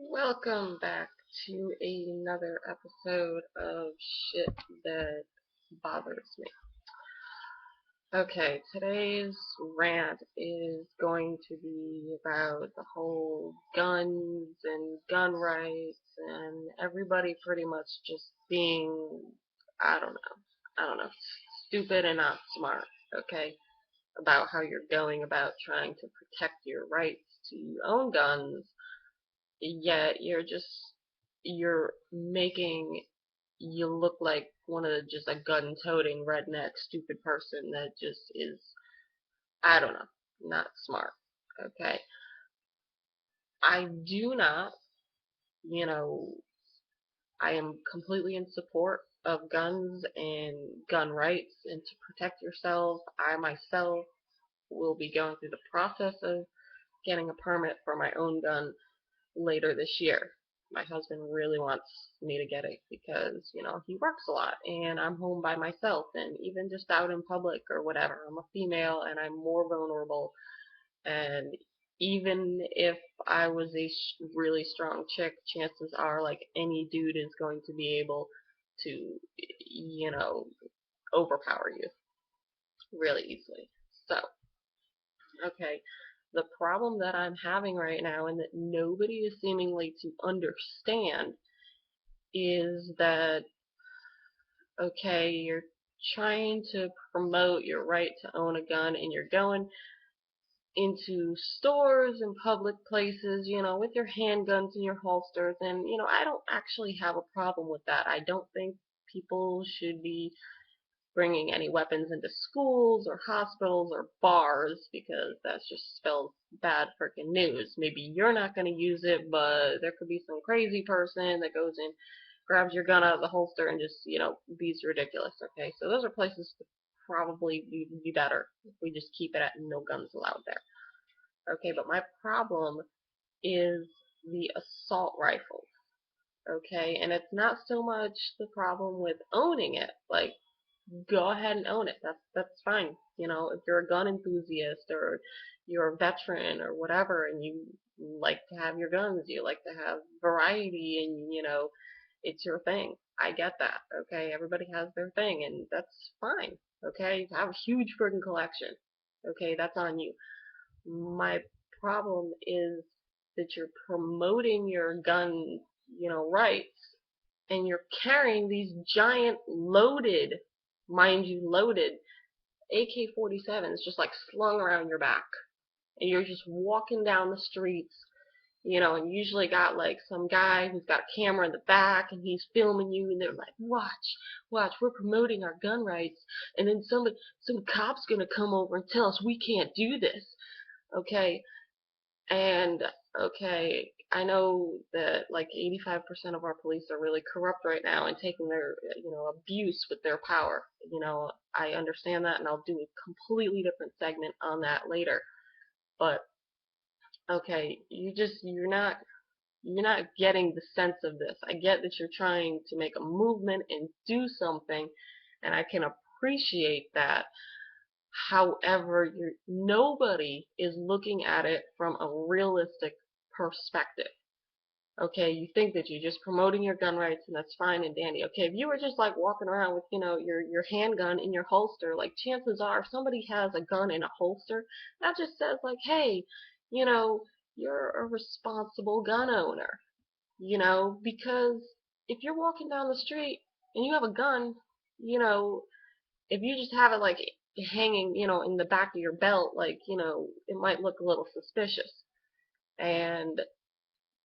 Welcome back to another episode of Shit That Bothers Me. Okay, today's rant is going to be about the whole guns and gun rights and everybody pretty much just being, I don't know, stupid and not smart, okay? About how you're going about trying to protect your rights to own guns, yet you're making you look like one of the, just a gun-toting redneck stupid person that just is, I don't know, not smart. Okay, I do not, you know, I am completely in support of guns and gun rights and to protect yourself. I myself will be going through the process of getting a permit for my own gun later this year. My husband really wants me to get it because, he works a lot and I'm home by myself, and even just out in public or whatever, I'm a female and I'm more vulnerable. And even if I was a really strong chick, chances are like any dude is going to be able to, you know, overpower you really easily. So, okay, the problem that I'm having right now and that nobody is seemingly to understand is that, okay, you're trying to promote your right to own a gun and you're going into stores and public places, with your handguns in your holsters. And, I don't actually have a problem with that. I don't think people should be bringing any weapons into schools or hospitals or bars because that's just spells bad freaking news. Maybe you're not going to use it, but there could be some crazy person that goes in, grabs your gun out of the holster and just, be's ridiculous. Okay, so those are places to probably be better if we just keep it at no guns allowed there. Okay, but my problem is the assault rifle. Okay, and it's not so much the problem with owning it. Like, go ahead and own it. That's fine. If you're a gun enthusiast or you're a veteran or whatever, and you like to have your guns, you like to have variety, and it's your thing. I get that. Okay, everybody has their thing, and that's fine. Okay, you have a huge friggin' collection. Okay, that's on you. My problem is that you're promoting your gun, rights, and you're carrying these giant loaded, mind you, loaded AK-47s just like slung around your back. And you're just walking down the streets, and usually got like some guy who's got a camera in the back and he's filming you, and they're like, watch, we're promoting our gun rights, and then some cop's gonna come over and tell us we can't do this. Okay, and okay, I know that like 85% of our police are really corrupt right now and taking their, abuse with their power. I understand that, and I'll do a completely different segment on that later. But okay, you're not getting the sense of this. I get that you're trying to make a movement and do something, and I can appreciate that. However, nobody is looking at it from a realistic perspective. Okay, you think that you're just promoting your gun rights and that's fine and dandy. Okay, if you were just like walking around with, your handgun in your holster, like chances are if somebody has a gun in a holster, that just says like, hey, you know, you're a responsible gun owner, because if you're walking down the street and you have a gun, you know, if you just have it like hanging, in the back of your belt, like, it might look a little suspicious. And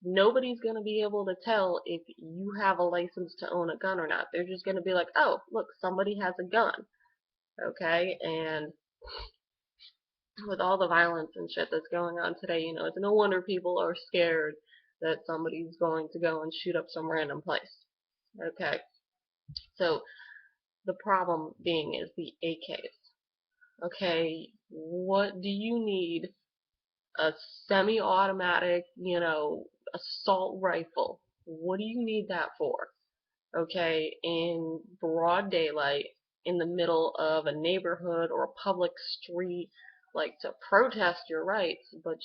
nobody's going to be able to tell if you have a license to own a gun or not. They're just going to be like, oh, look, somebody has a gun. Okay? And with all the violence and shit that's going on today, it's no wonder people are scared that somebody's going to go and shoot up some random place. Okay? So the problem being is the AKs. Okay? What do you need a semi-automatic, assault rifle? What do you need that for? Okay, in broad daylight, in the middle of a neighborhood or a public street, like to protest your rights, but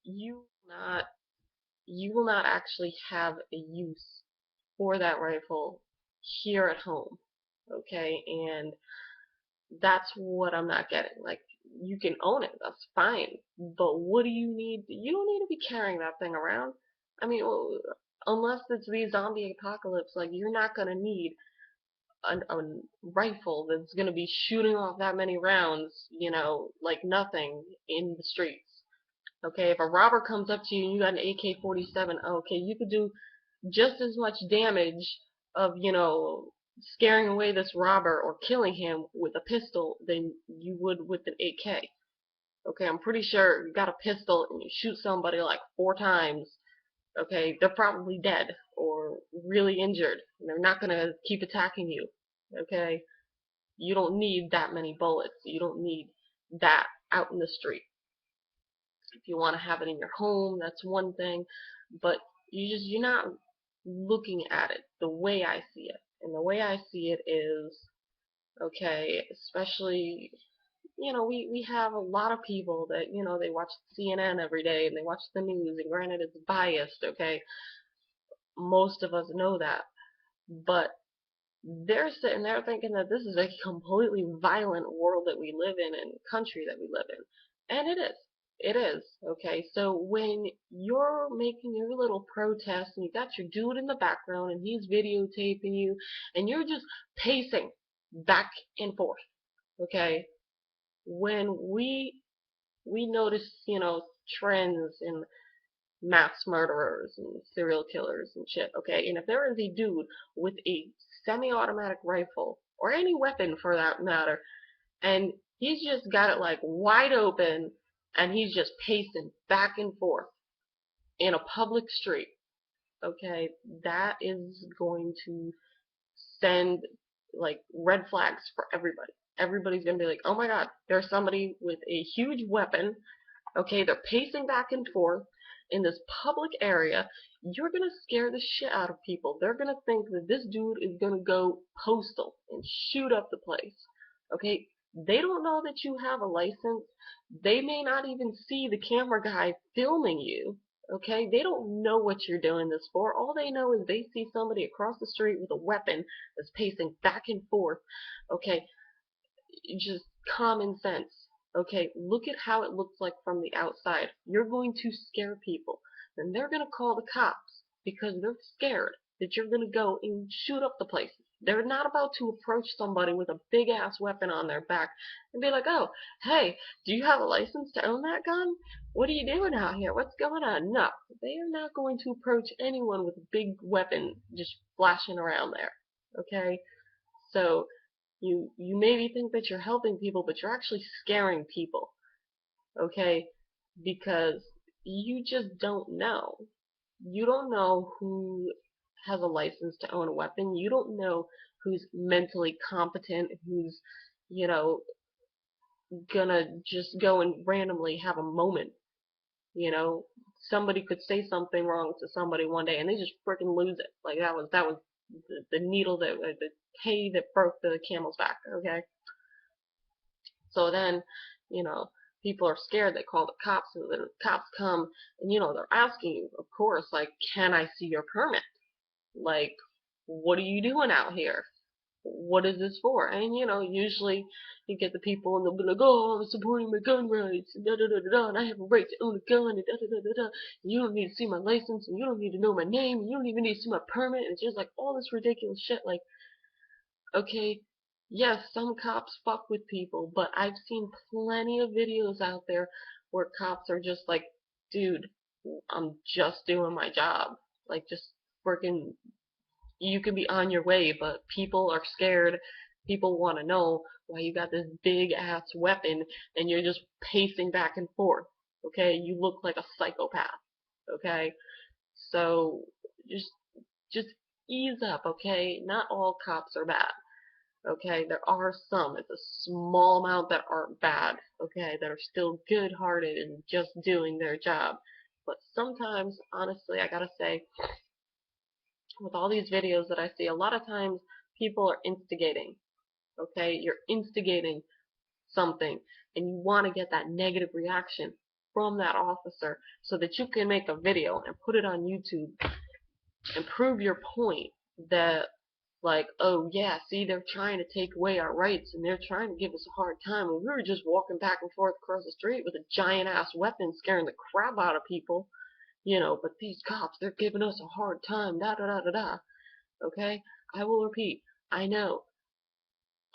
you not. you will not actually have a use for that rifle here at home. Okay, and that's what I'm not getting. Like, you can own it, that's fine, but what do you need? You don't need to be carrying that thing around. I mean, well, unless it's the zombie apocalypse, like, you're not gonna need a rifle that's gonna be shooting off that many rounds, like nothing in the streets. Okay, if a robber comes up to you and you got an AK-47, okay, you could do just as much damage of, scaring away this robber or killing him with a pistol than you would with an AK. Okay, I'm pretty sure you got a pistol and you shoot somebody like 4 times, okay, they're probably dead or really injured. They're not gonna keep attacking you. Okay, you don't need that many bullets. You don't need that out in the street. If you want to have it in your home, that's one thing, but you're not looking at it the way I see it. And the way I see it is, okay, especially, we have a lot of people that, they watch CNN every day and they watch the news, and granted it's biased, okay, most of us know that, but they're sitting there thinking that this is a completely violent world that we live in and country that we live in. And it is. It is. Okay, so when you're making your little protest and you got your dude in the background and he's videotaping you and you're just pacing back and forth, okay, when we notice, trends in mass murderers and serial killers and shit, okay? And if there is a dude with a semi-automatic rifle, or any weapon for that matter, and he's just got it like wide open, and he's just pacing back and forth in a public street, okay, that is going to send like red flags for everybody. Everybody's gonna be like, oh my god, there's somebody with a huge weapon. Okay, they're pacing back and forth in this public area. You're gonna scare the shit out of people. They're gonna think that this dude is gonna go postal and shoot up the place. Okay, they don't know that you have a license. They may not even see the camera guy filming you. Okay, they don't know what you're doing this for. All they know is they see somebody across the street with a weapon that's pacing back and forth. Okay, just common sense. Okay, look at how it looks like from the outside. You're going to scare people. And they're going to call the cops because they're scared that you're going to go and shoot up the place. They're not about to approach somebody with a big ass weapon on their back and be like, oh, hey, do you have a license to own that gun? What are you doing out here? What's going on? No, they are not going to approach anyone with a big weapon just flashing around there. Okay? So you maybe think that you're helping people, but you're actually scaring people, okay? Because you just don't know. You don't know who has a license to own a weapon. You don't know who's mentally competent, who's, you know, gonna just go and randomly have a moment, you know? Somebody could say something wrong to somebody one day and they just freaking lose it. Like that was the needle that the hay that broke the camel's back, okay? So then, you know, people are scared. They call the cops, and the cops come, and they're asking you, of course, like, can I see your permit? Like, what are you doing out here? What is this for? And usually you get the people, and they'll be like, oh, I'm supporting my gun rights, and da da da da da, and I have a right to own a gun, and da da da da da. And you don't need to see my license, and you don't need to know my name, and you don't even need to see my permit. And it's just like all this ridiculous shit. Like, okay, yes, some cops fuck with people, but I've seen plenty of videos out there where cops are just like, dude, I'm just doing my job. Like, just working, you can be on your way, but people are scared. People want to know why you got this big ass weapon and you're just pacing back and forth. Okay, you look like a psychopath. Okay, so just ease up. Okay, not all cops are bad. Okay, there are some. It's a small amount that aren't bad. Okay, that are still good-hearted and just doing their job. But sometimes, honestly, I gotta say, with all these videos that I see, a lot of times people are instigating. Okay, you're instigating something, and you want to get that negative reaction. from that officer so that you can make a video and put it on YouTube and prove your point that, like, oh yeah, see, they're trying to take away our rights and they're trying to give us a hard time when we were just walking back and forth across the street with a giant ass weapon scaring the crap out of people, but these cops, they're giving us a hard time, da da da da da. Okay? I will repeat, I know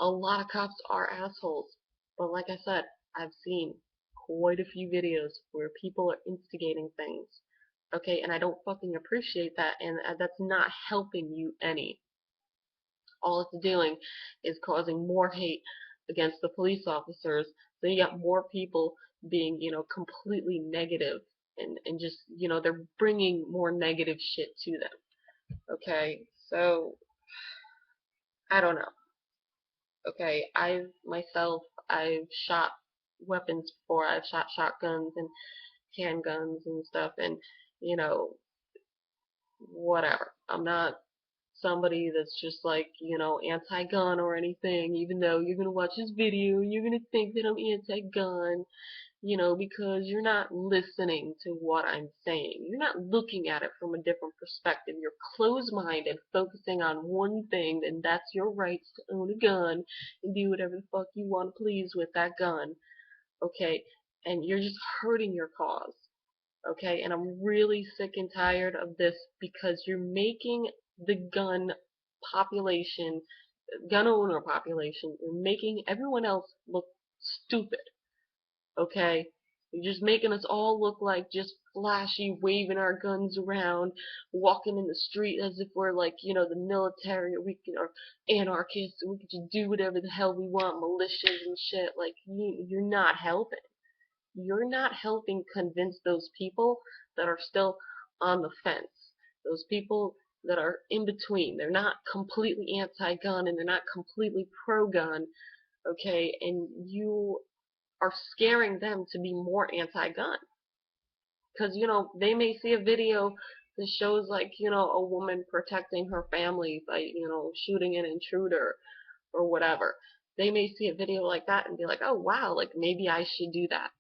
a lot of cops are assholes, but like I said, I've seen quite a few videos where people are instigating things. Okay, and I don't fucking appreciate that, and that's not helping you any. All it's doing is causing more hate against the police officers. So you got more people being, completely negative and just, they're bringing more negative shit to them. Okay, so I don't know. Okay, I've shot weapons before. I've shot shotguns and handguns and stuff, and you know, whatever. I'm not somebody that's just like, anti-gun or anything, even though you're gonna watch this video and you're gonna think that I'm anti-gun, because you're not listening to what I'm saying. You're not looking at it from a different perspective. You're closed-minded, focusing on one thing, and that's your rights to own a gun and do whatever the fuck you want to please with that gun, okay? And you're just hurting your cause, okay? And I'm really sick and tired of this because you're making the population, gun owner population, you're making everyone else look stupid, okay? You're just making us all look like just flashy, waving our guns around, walking in the street as if we're like, the military, or anarchists, and we can just do whatever the hell we want, militias and shit. Like, you're not helping. You're not helping convince those people that are still on the fence. Those people that are in between. They're not completely anti-gun and they're not completely pro-gun, okay? And you are scaring them to be more anti-gun. Because, they may see a video that shows, like, a woman protecting her family by, shooting an intruder or whatever. They may see a video like that and be like, oh, wow, like, maybe I should do that.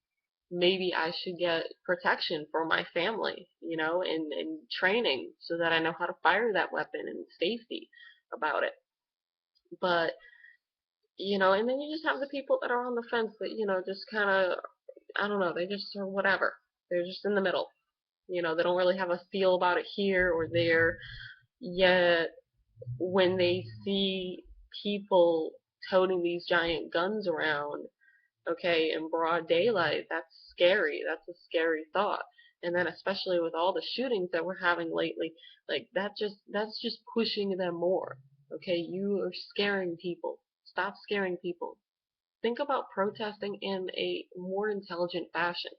Maybe I should get protection for my family, and training so that I know how to fire that weapon and safety about it. But, and then you just have the people that are on the fence that, just kind of, I don't know, they just are whatever. They're just in the middle. They don't really have a feel about it here or there. Yet when they see people toting these giant guns around, okay, in broad daylight, that's scary. That's a scary thought. And then especially with all the shootings that we're having lately, like that's just pushing them more. Okay, you are scaring people. Stop scaring people. Think about protesting in a more intelligent fashion.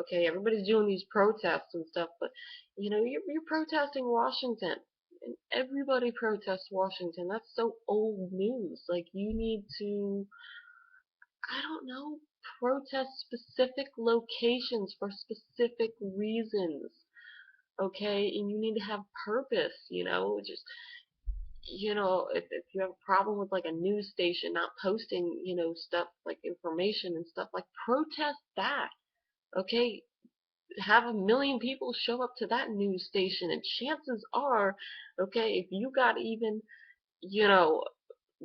Okay, everybody's doing these protests and stuff, but you're protesting Washington, and everybody protests Washington. That's so old news. Like, you need to, I don't know, protest specific locations for specific reasons. Okay, and you need to have purpose. Just, if you have a problem with like a news station not posting, stuff like information and stuff, like, protest that. Okay, have a million people show up to that news station, and chances are, okay, if you got even, you know,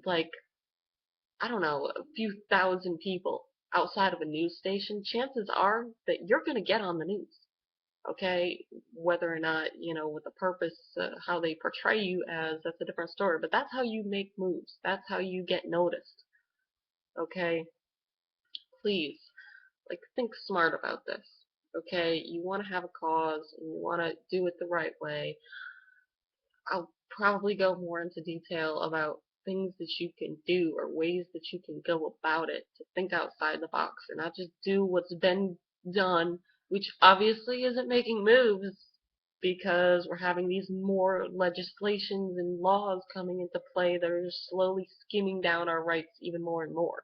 like, I don't know, a few thousand people outside of a news station, chances are that you're going to get on the news. Okay, whether or not, with the purpose, how they portray you as, that's a different story, but that's how you make moves. That's how you get noticed. Okay, please, like, think smart about this. Okay, you want to have a cause and you want to do it the right way. I'll probably go more into detail about things that you can do or ways that you can go about it to think outside the box and not just do what's been done, which obviously isn't making moves because we're having these more legislations and laws coming into play that are just slowly skimming down our rights even more and more.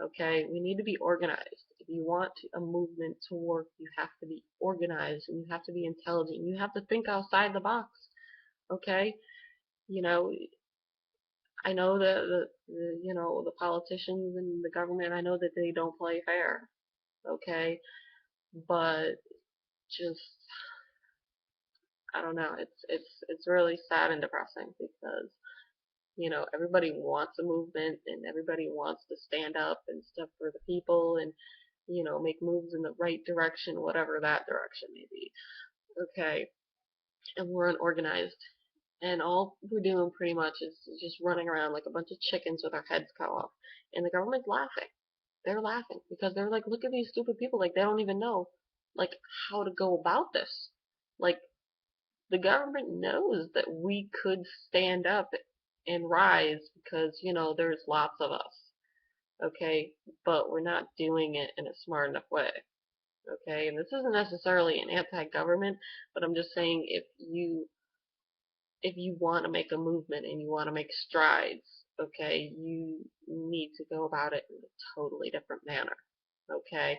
Okay, we need to be organized. If you want a movement to work, you have to be organized and you have to be intelligent. You have to think outside the box. Okay, you know, I know that the politicians and the government, I know that they don't play fair. Okay, but just, I don't know, it's really sad and depressing because everybody wants a movement and everybody wants to stand up and stuff for the people and make moves in the right direction, whatever that direction may be. Okay, and we're unorganized, and all we're doing pretty much is just running around like a bunch of chickens with our heads cut off, and the government's laughing. They're laughing because they're like, look at these stupid people, like they don't even know like how to go about this. Like the government knows that we could stand up and rise because there's lots of us, okay, but we're not doing it in a smart enough way. Okay, and this isn't necessarily an anti-government, but I'm just saying if you want to make a movement and you want to make strides, okay, you need to go about it in a totally different manner. Okay,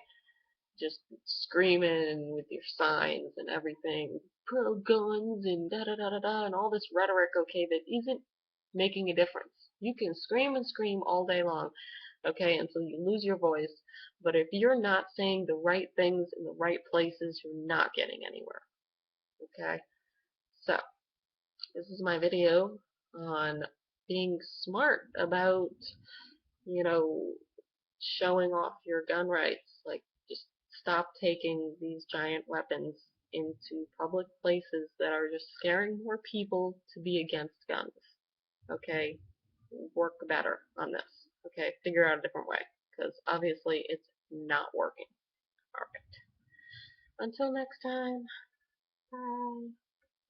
just screaming with your signs and everything, pro guns and da da da da da, and all this rhetoric, okay, that isn't making a difference. You can scream and scream all day long, okay, until you lose your voice, but if you're not saying the right things in the right places, you're not getting anywhere, okay? So, this is my video on being smart about, you know, showing off your gun rights. Like, just stop taking these giant weapons into public places that are just scaring more people to be against guns. Okay? Work better on this. Okay? Figure out a different way. Because obviously it's not working. Alright. Until next time. Bye.